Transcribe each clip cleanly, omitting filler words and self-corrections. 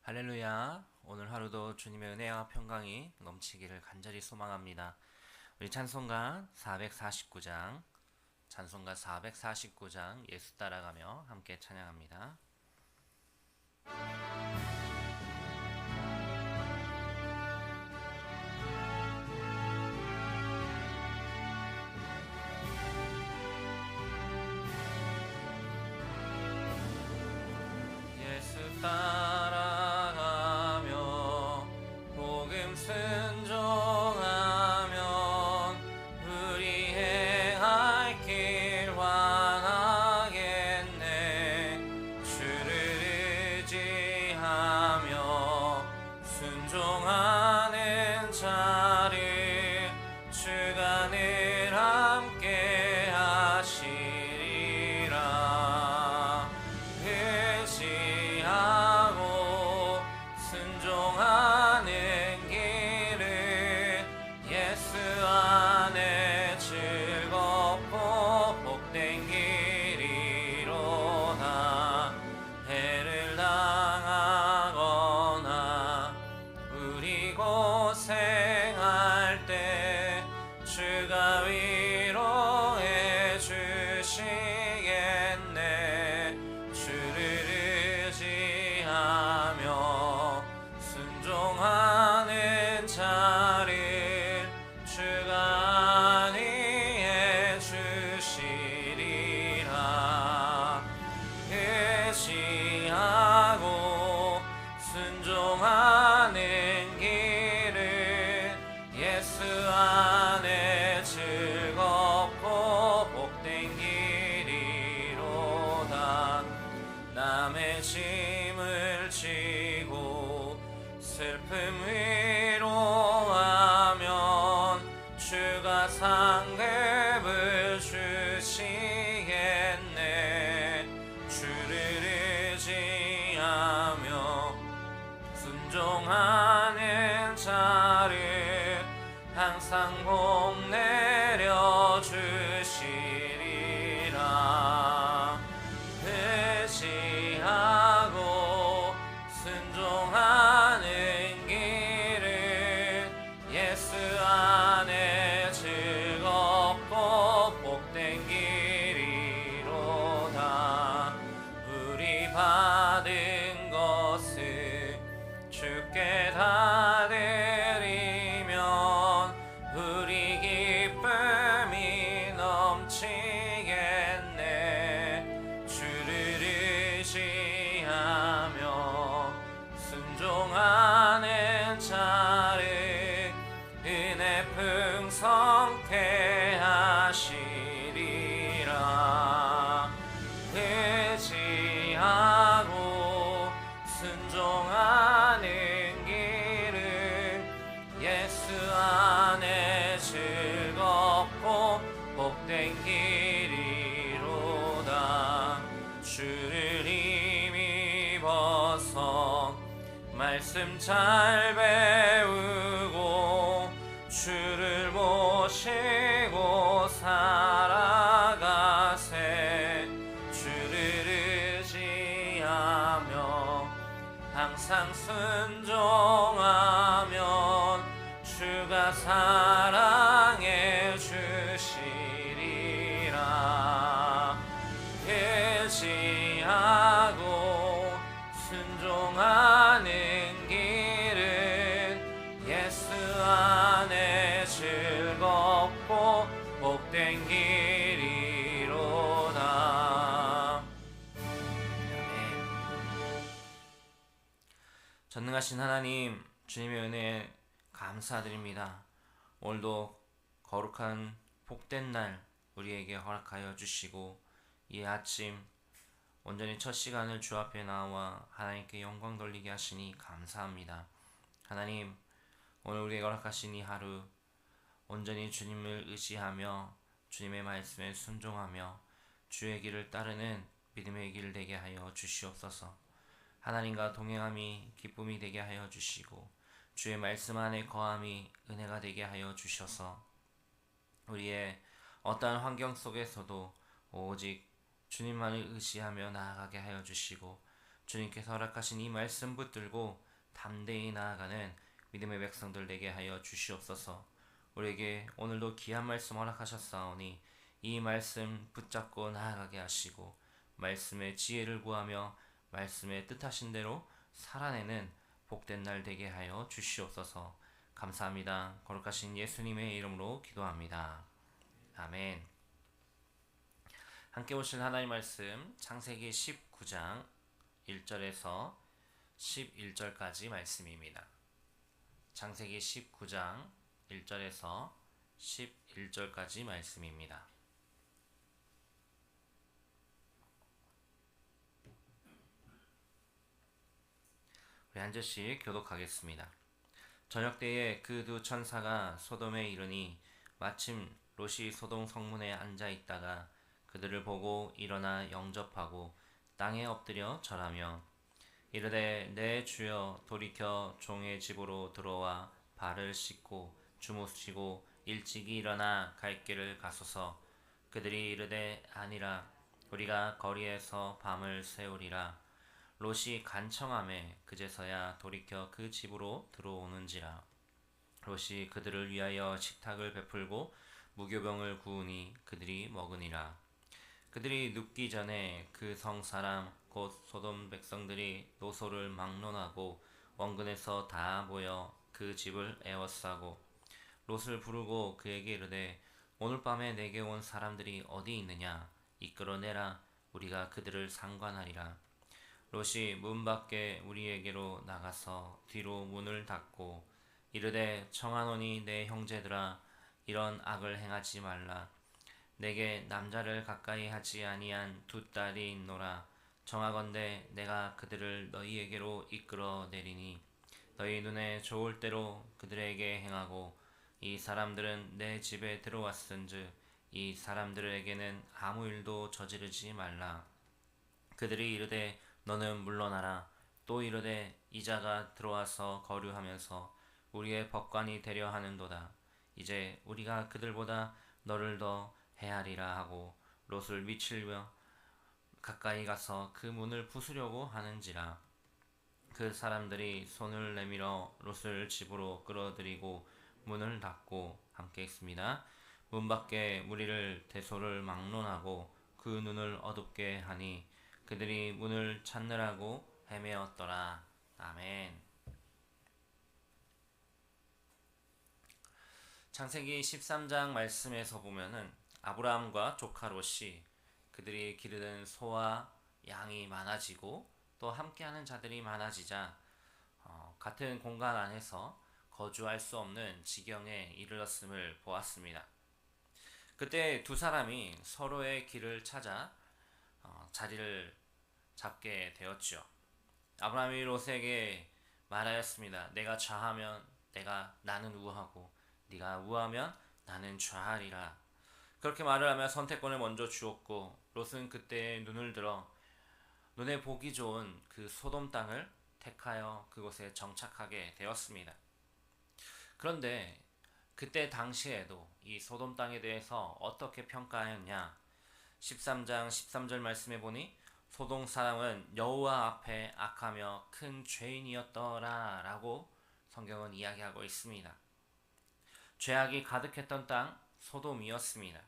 할렐루야. 오늘 하루도 주님의 은혜와 평강이 넘치기를 간절히 소망합니다. 우리 찬송가 449장 예수 따라가며 함께 찬양합니다. 예수 따라가며 복음 순종하면 우리 행할 길 환하겠네. 주를 의지하며 순종하는 자를 주가 늘 함께 하시리라. 의지하고 순종하는 길을 예수 안에 즐겁고 복된 길이로다. 해를 당하거나 우리 고생할 때 주가 위로해 주시겠네. 주를 의지하며 순종하는 자를 주가 안위해 주시리라. 의지하고 순종하는 길을 예수 안에 즐겁고 복된 길이로다. 남의 짐을 지고 슬픔 위로하면 주가 상급을 주시겠네. 주를 의지하며 순종하는 자를 항상 복 내려 주시리라. 의지하고 순종하는 길을 예수 안에 즐겁고 복된 길이로다. 우리 받은 것을 주께 다 드리면 우리 기쁨이 넘치겠네. 주를 의지하며 순종하는 자를 은혜 풍성케 하시리라. 의지하고 순종하는 길을 예수 안에 즐겁고 복된 길이로다. 주를 힘입어서 말씀 잘 배우고 주를 모시고 살아가세. 주를 의지하며 항상 순종하면 주가 사랑해 주시리라. 의지하고 순종하는 길은 예수 안에 즐겁고 복된 길이로다. 아멘. 전능하신 하나님, 주님의 은혜에 감사드립니다. 오늘도 거룩한 복된 날 우리에게 허락하여 주시고 이 아침 온전히 첫 시간을 주 앞에 나와 하나님께 영광 돌리게 하시니 감사합니다. 하나님, 오늘 우리에게 허락하신 이 하루 온전히 주님을 의지하며 주님의 말씀에 순종하며 주의 길을 따르는 믿음의 길 되게 하여 주시옵소서. 하나님과 동행함이 기쁨이 되게 하여 주시고 주의 말씀 안에 거함이 은혜가 되게 하여 주셔서 우리의 어떠한 환경 속에서도 오직 주님만을 의지하며 나아가게 하여 주시고 주님께서 허락하신 이 말씀 붙들고 담대히 나아가는 믿음의 백성들 되게 하여 주시옵소서. 우리에게 오늘도 귀한 말씀 허락하셨사오니 이 말씀 붙잡고 나아가게 하시고 말씀의 지혜를 구하며 말씀의 뜻하신 대로 살아내는 복된 날 되게 하여 주시옵소서. 감사합니다. 거룩하신 예수님의 이름으로 기도합니다. 아멘. 함께 보실 하나님의 말씀 창세기 19장 1절에서 11절까지 말씀입니다. 창세기 19장 1절에서 11절까지 말씀입니다. 우리 한 절씩 교독하겠습니다. 저녁 때에 그 두 천사가 소돔에 이르니 마침 롯이 소돔 성문에 앉아 있다가 그들을 보고 일어나 영접하고 땅에 엎드려 절하며 이르되 내 주여 돌이켜 종의 집으로 들어와 발을 씻고 주무시고 일찍이 일어나 갈 길을 가소서. 그들이 이르되 아니라 우리가 거리에서 밤을 새우리라. 롯이 간청하매 그제서야 돌이켜 그 집으로 들어오는지라. 롯이 그들을 위하여 식탁을 베풀고 무교병을 구우니 그들이 먹으니라. 그들이 눕기 전에 그 성 사람 곧 소돔 백성들이 노소를 막론하고 원근에서 다 모여 그 집을 에워싸고 롯을 부르고 그에게 이르되 오늘 밤에 내게 온 사람들이 어디 있느냐 이끌어내라. 우리가 그들을 상관하리라. 롯이 문 밖에 우리에게로 나가서 뒤로 문을 닫고 이르되 청하노니 내 형제들아 이런 악을 행하지 말라. 내게 남자를 가까이 하지 아니한 두 딸이 있노라. 정하건대 내가 그들을 너희에게로 이끌어 내리니 너희 눈에 좋을 대로 그들에게 행하고 이 사람들은 내 집에 들어왔은즉 이 사람들에게는 아무 일도 저지르지 말라. 그들이 이르되 너는 물러나라. 또 이르되 이자가 들어와서 거류하면서 우리의 법관이 되려 하는도다. 이제 우리가 그들보다 너를 더 헤아리라 하고 롯을 미치며 가까이 가서 그 문을 부수려고 하는지라. 그 사람들이 손을 내밀어 롯을 집으로 끌어들이고 문을 닫고 함께 있습니다. 문 밖에 무리를 대소를 막론하고 그 눈을 어둡게 하니 그들이 문을 찾느라고 헤매었더라. 아멘. 창세기 13장 말씀에서 보면은 아브라함과 조카 롯이 그들이 기르던 소와 양이 많아지고 또 함께하는 자들이 많아지자 같은 공간 안에서 거주할 수 없는 지경에 이르렀음을 보았습니다. 그때 두 사람이 서로의 길을 찾아 자리를 잡게 되었죠. 아브라함이 롯에게 말하였습니다. 내가 좌하면 나는 우하고 네가 우하면 나는 좌하리라. 그렇게 말을 하며 선택권을 먼저 주었고 롯은 그때 눈을 들어 눈에 보기 좋은 그 소돔 땅을 택하여 그곳에 정착하게 되었습니다. 그런데 그때 당시에도 이 소돔 땅에 대해서 어떻게 평가하였냐? 13장 13절 말씀해 보니 소돔 사람은 여호와 앞에 악하며 큰 죄인이었더라 라고 성경은 이야기하고 있습니다. 죄악이 가득했던 땅 소돔이었습니다.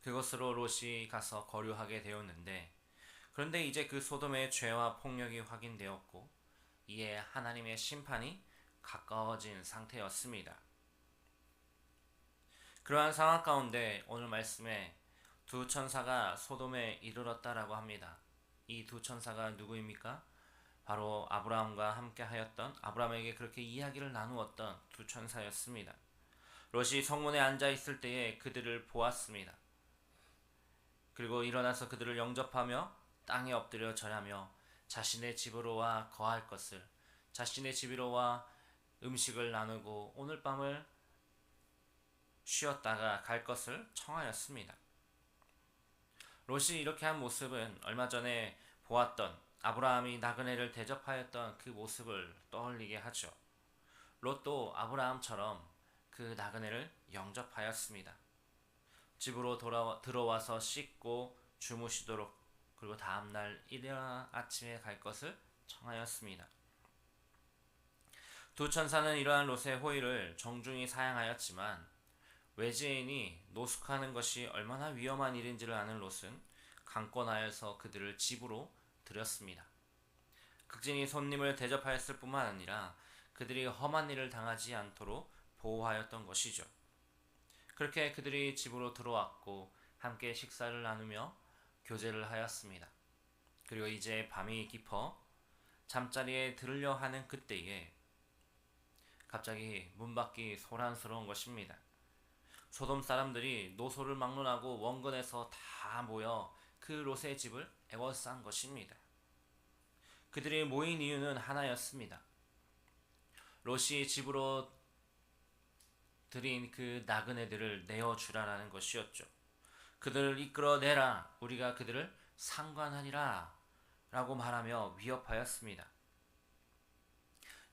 그곳으로 롯이 가서 거류하게 되었는데 그런데 이제 그 소돔의 죄와 폭력이 확인되었고 이에 하나님의 심판이 가까워진 상태였습니다. 그러한 상황 가운데 오늘 말씀에 두 천사가 소돔에 이르렀다라고 합니다. 이 두 천사가 누구입니까? 바로 아브라함과 함께 하였던 아브라함에게 그렇게 이야기를 나누었던 두 천사였습니다. 롯이 성문에 앉아 있을 때에 그들을 보았습니다. 그리고 일어나서 그들을 영접하며 땅에 엎드려 절하며 자신의 집으로 와 거할 것을, 자신의 집으로 와 음식을 나누고 오늘 밤을 쉬었다가 갈 것을 청하였습니다. 롯이 이렇게 한 모습은 얼마 전에 보았던 아브라함이 나그네를 대접하였던 그 모습을 떠올리게 하죠. 롯도 아브라함처럼 그 나그네를 영접하였습니다. 집으로 들어와서 씻고 주무시도록 그리고 다음날 이른 아침에 갈 것을 청하였습니다. 두 천사는 이러한 롯의 호의를 정중히 사양하였지만 외지인이 노숙하는 것이 얼마나 위험한 일인지를 아는 롯은 강권하여서 그들을 집으로 들였습니다. 극진히 손님을 대접하였을 뿐만 아니라 그들이 험한 일을 당하지 않도록 보호하였던 것이죠. 그렇게 그들이 집으로 들어왔고 함께 식사를 나누며 교제를 하였습니다. 그리고 이제 밤이 깊어 잠자리에 들으려 하는 그때에 갑자기 문 밖이 소란스러운 것입니다. 소돔 사람들이 노소를 막론하고 원근에서 다 모여 그 롯의 집을 에워싼 것입니다. 그들이 모인 이유는 하나였습니다. 롯이 집으로 들인 그 나그네들을 내어주라라는 것이었죠. 그들을 이끌어내라, 우리가 그들을 상관하리라 라고 말하며 위협하였습니다.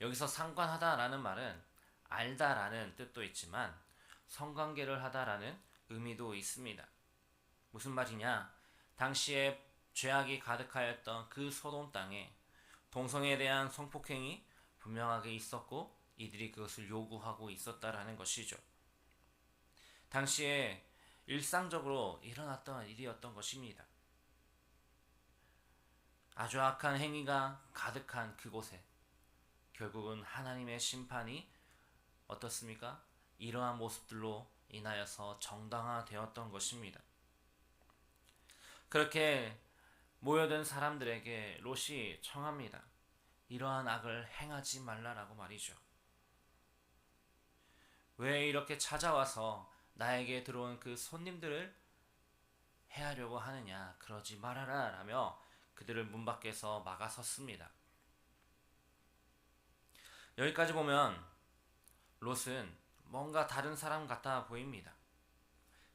여기서 상관하다라는 말은 알다라는 뜻도 있지만 성관계를 하다라는 의미도 있습니다. 무슨 말이냐? 당시에 죄악이 가득하였던 그 소돔 땅에 동성애에 대한 성폭행이 분명하게 있었고 이들이 그것을 요구하고 있었다라는 것이죠. 당시에 일상적으로 일어났던 일이었던 것입니다. 아주 악한 행위가 가득한 그곳에 결국은 하나님의 심판이 어떻습니까? 이러한 모습들로 인하여서 정당화되었던 것입니다. 그렇게 모여든 사람들에게 롯이 청합니다. 이러한 악을 행하지 말라라고 말이죠. 왜 이렇게 찾아와서 나에게 들어온 그 손님들을 해하려고 하느냐? 그러지 말아라 라며 그들을 문 밖에서 막아섰습니다. 여기까지 보면 롯은 뭔가 다른 사람 같아 보입니다.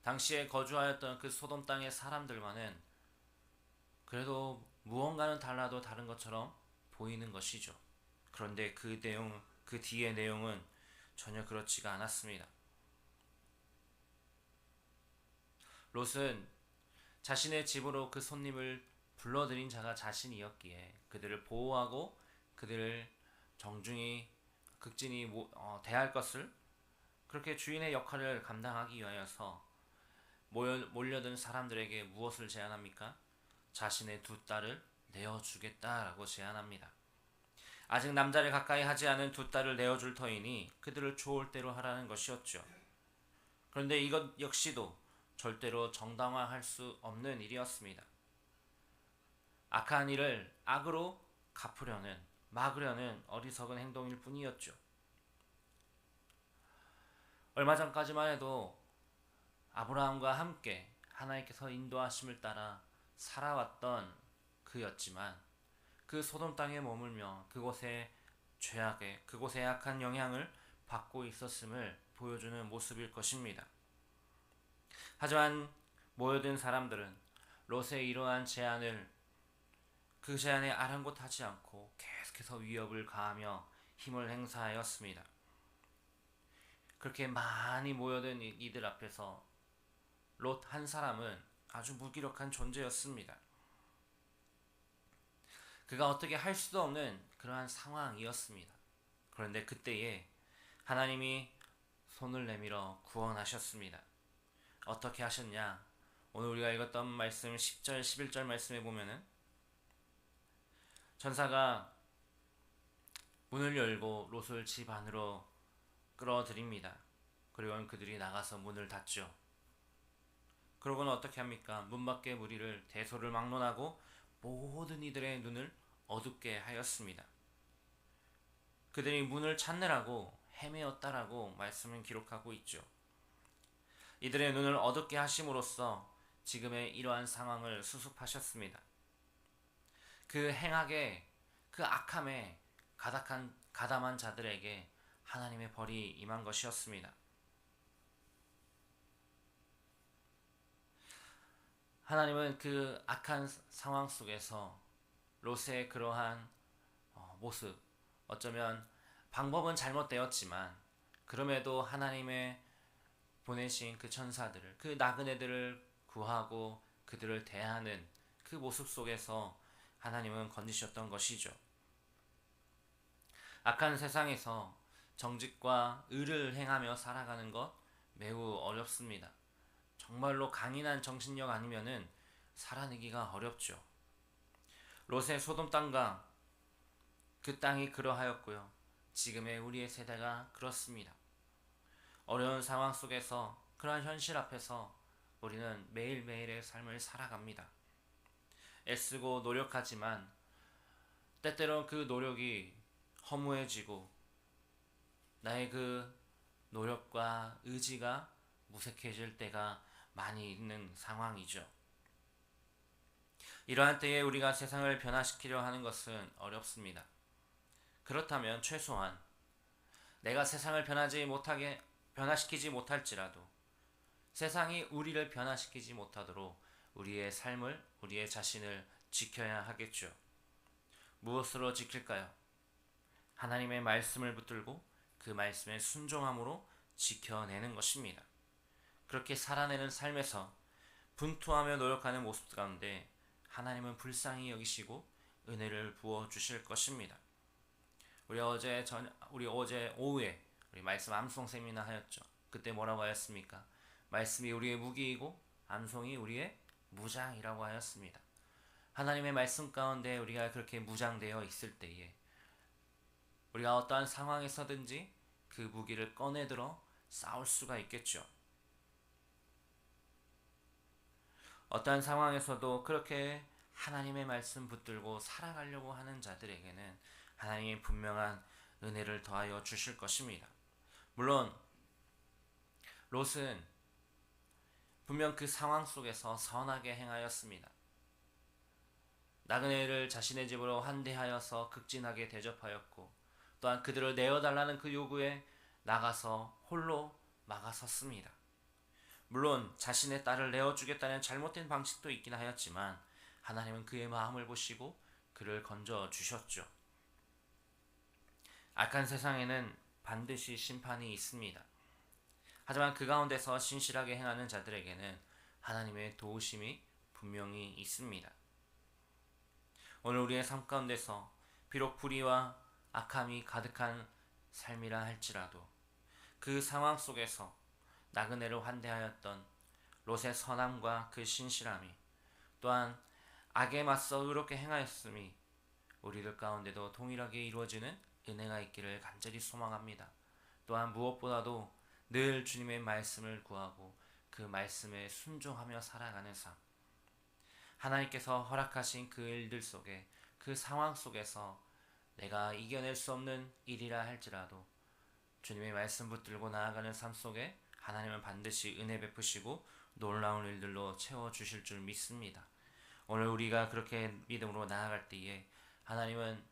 당시에 거주하였던 그 소돔 땅의 사람들과는 그래도 무언가는 달라도 다른 것처럼 보이는 것이죠. 그런데 그 뒤의 내용은 전혀 그렇지가 않았습니다. 롯은 자신의 집으로 그 손님을 불러들인 자가 자신이었기에 그들을 보호하고 그들을 정중히 극진히 대할 것을 그렇게 주인의 역할을 감당하기 위하여서 몰려든 사람들에게 무엇을 제안합니까? 자신의 두 딸을 내어주겠다라고 제안합니다. 아직 남자를 가까이 하지 않은 두 딸을 내어줄 터이니 그들을 좋을 대로 하라는 것이었죠. 그런데 이것 역시도 절대로 정당화할 수 없는 일이었습니다. 악한 일을 악으로 막으려는 어리석은 행동일 뿐이었죠. 얼마 전까지만 해도 아브라함과 함께 하나님께서 인도하심을 따라 살아왔던 그였지만 그 소돔 땅에 머물며 그곳의 악한 영향을 받고 있었음을 보여주는 모습일 것입니다. 하지만 모여든 사람들은 롯의 이러한 그 제안에 아랑곳하지 않고 계속해서 위협을 가하며 힘을 행사하였습니다. 그렇게 많이 모여든 이들 앞에서 롯 한 사람은 아주 무기력한 존재였습니다. 그가 어떻게 할 수도 없는 그러한 상황이었습니다. 그런데 그때에 하나님이 손을 내밀어 구원하셨습니다. 어떻게 하셨냐? 오늘 우리가 읽었던 말씀 10절, 11절 말씀에 보면은 천사가 문을 열고 롯을 집 안으로 끌어들입니다. 그리고 그들이 나가서 문을 닫죠. 그러고는 어떻게 합니까? 문 밖의 무리를 대소를 막론하고 모든 이들의 눈을 어둡게 하였습니다. 그들이 문을 찾느라고 헤매었다라고 말씀은 기록하고 있죠. 이들의 눈을 어둡게 하심으로써 지금의 이러한 상황을 수습하셨습니다. 그 행악에, 그 악함에 가담한 자들에게 하나님의 벌이 임한 것이었습니다. 하나님은 그 악한 상황 속에서 롯의 그러한 모습, 어쩌면 방법은 잘못되었지만 그럼에도 하나님의 보내신 그 천사들을, 그 나그네들을 구하고 그들을 대하는 그 모습 속에서 하나님은 건지셨던 것이죠. 악한 세상에서 정직과 의를 행하며 살아가는 것 매우 어렵습니다. 정말로 강인한 정신력 아니면은 살아내기가 어렵죠. 롯의 소돔 땅과 그 땅이 그러하였고요. 지금의 우리의 세대가 그렇습니다. 어려운 상황 속에서 그러한 현실 앞에서 우리는 매일매일의 삶을 살아갑니다. 애쓰고 노력하지만 때때로 그 노력이 허무해지고 나의 그 노력과 의지가 무색해질 때가 많이 있는 상황이죠. 이러한 때에 우리가 세상을 변화시키려 하는 것은 어렵습니다. 그렇다면 최소한 내가 세상을 변화시키지 못할지라도 세상이 우리를 변화시키지 못하도록 우리의 삶을, 우리의 자신을 지켜야 하겠죠. 무엇으로 지킬까요? 하나님의 말씀을 붙들고 그 말씀에 순종함으로 지켜내는 것입니다. 그렇게 살아내는 삶에서 분투하며 노력하는 모습 가운데 하나님은 불쌍히 여기시고 은혜를 부어 주실 것입니다. 우리 어제 오후에 우리 말씀 암송 세미나 하였죠. 그때 뭐라고 하였습니까? 말씀이 우리의 무기이고 암송이 우리의 무장이라고 하였습니다. 하나님의 말씀 가운데 우리가 그렇게 무장되어 있을 때에 우리가 어떠한 상황에서든지 그 무기를 꺼내들어 싸울 수가 있겠죠. 어떠한 상황에서도 그렇게 하나님의 말씀 붙들고 살아가려고 하는 자들에게는 하나님의 분명한 은혜를 더하여 주실 것입니다. 물론 롯은 분명 그 상황 속에서 선하게 행하였습니다. 나그네를 자신의 집으로 환대하여서 극진하게 대접하였고 또한 그들을 내어달라는 그 요구에 나가서 홀로 막아섰습니다. 물론 자신의 딸을 내어주겠다는 잘못된 방식도 있긴 하였지만 하나님은 그의 마음을 보시고 그를 건져주셨죠. 악한 세상에는 반드시 심판이 있습니다. 하지만 그 가운데서 신실하게 행하는 자들에게는 하나님의 도우심이 분명히 있습니다. 오늘 우리의 삶 가운데서 비록 불의와 악함이 가득한 삶이라 할지라도 그 상황 속에서 나그네를 환대하였던 롯의 선함과 그 신실함이 또한 악에 맞서 의롭게 행하였음이 우리들 가운데도 동일하게 이루어지는 은혜가 있기를 간절히 소망합니다. 또한 무엇보다도 늘 주님의 말씀을 구하고 그 말씀에 순종하며 살아가는 삶, 하나님께서 허락하신 그 일들 속에 그 상황 속에서 내가 이겨낼 수 없는 일이라 할지라도 주님의 말씀 붙들고 나아가는 삶 속에 하나님은 반드시 은혜 베푸시고 놀라운 일들로 채워주실 줄 믿습니다. 오늘 우리가 그렇게 믿음으로 나아갈 때에 하나님은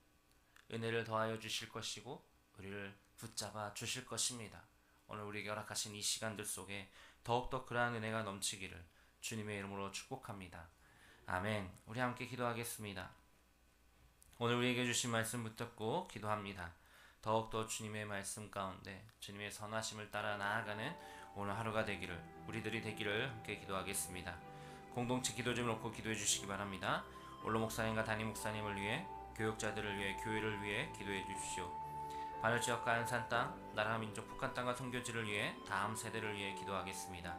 은혜를 더하여 주실 것이고 우리를 붙잡아 주실 것입니다. 오늘 우리에게 허락하신 이 시간들 속에 더욱더 그러한 은혜가 넘치기를 주님의 이름으로 축복합니다. 아멘. 우리 함께 기도하겠습니다. 오늘 우리에게 주신 말씀 붙잡고 기도합니다. 더욱더 주님의 말씀 가운데 주님의 선하심을 따라 나아가는 오늘 하루가 되기를 우리들이 되기를 함께 기도하겠습니다. 공동체 기도 좀 놓고 기도해 주시기 바랍니다. 원로 목사님과 담임 목사님을 위해 교육자들을 위해 교회를 위해 기도해 주십시오. 바늘지역과 안산 땅, 나라 민족 북한 땅과 선교지를 위해 다음 세대를 위해 기도하겠습니다.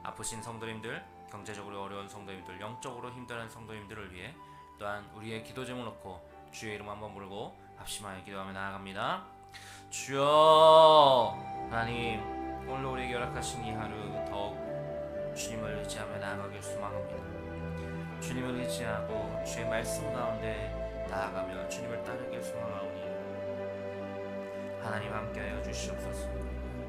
아프신 성도님들, 경제적으로 어려운 성도님들, 영적으로 힘들어하는 성도님들을 위해 또한 우리의 기도 제목을 놓고 주의 이름 한번 부르고 합심하여 기도하며 나아갑니다. 주여 하나님, 오늘 우리에게 허락하신 이 하루 더욱 주님을 의지하며 나아가길 소망합니다. 주님을 의지하고 주의 말씀 가운데 나아가며 주님을 따르길 소망하오니 하나님 함께하여 주시옵소서.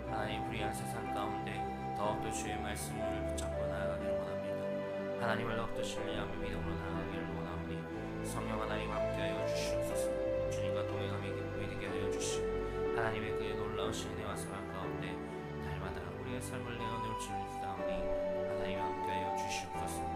하나님 불의한 세상 가운데 더욱더 주의 말씀을 붙잡고 나아가기를 원합니다. 하나님을 더욱더 신뢰하며 믿음으로 나아가기를 원하오니 성령 하나님 함께하여 주시옵소서. 주님과 동행하며 기쁨이 되게 하여 주시고 하나님의 그의 놀라우신 은혜와 사랑 가운데 날마다 우리의 삶을 내어놓을 줄 믿사오니 하나님 함께하여 주시옵소서.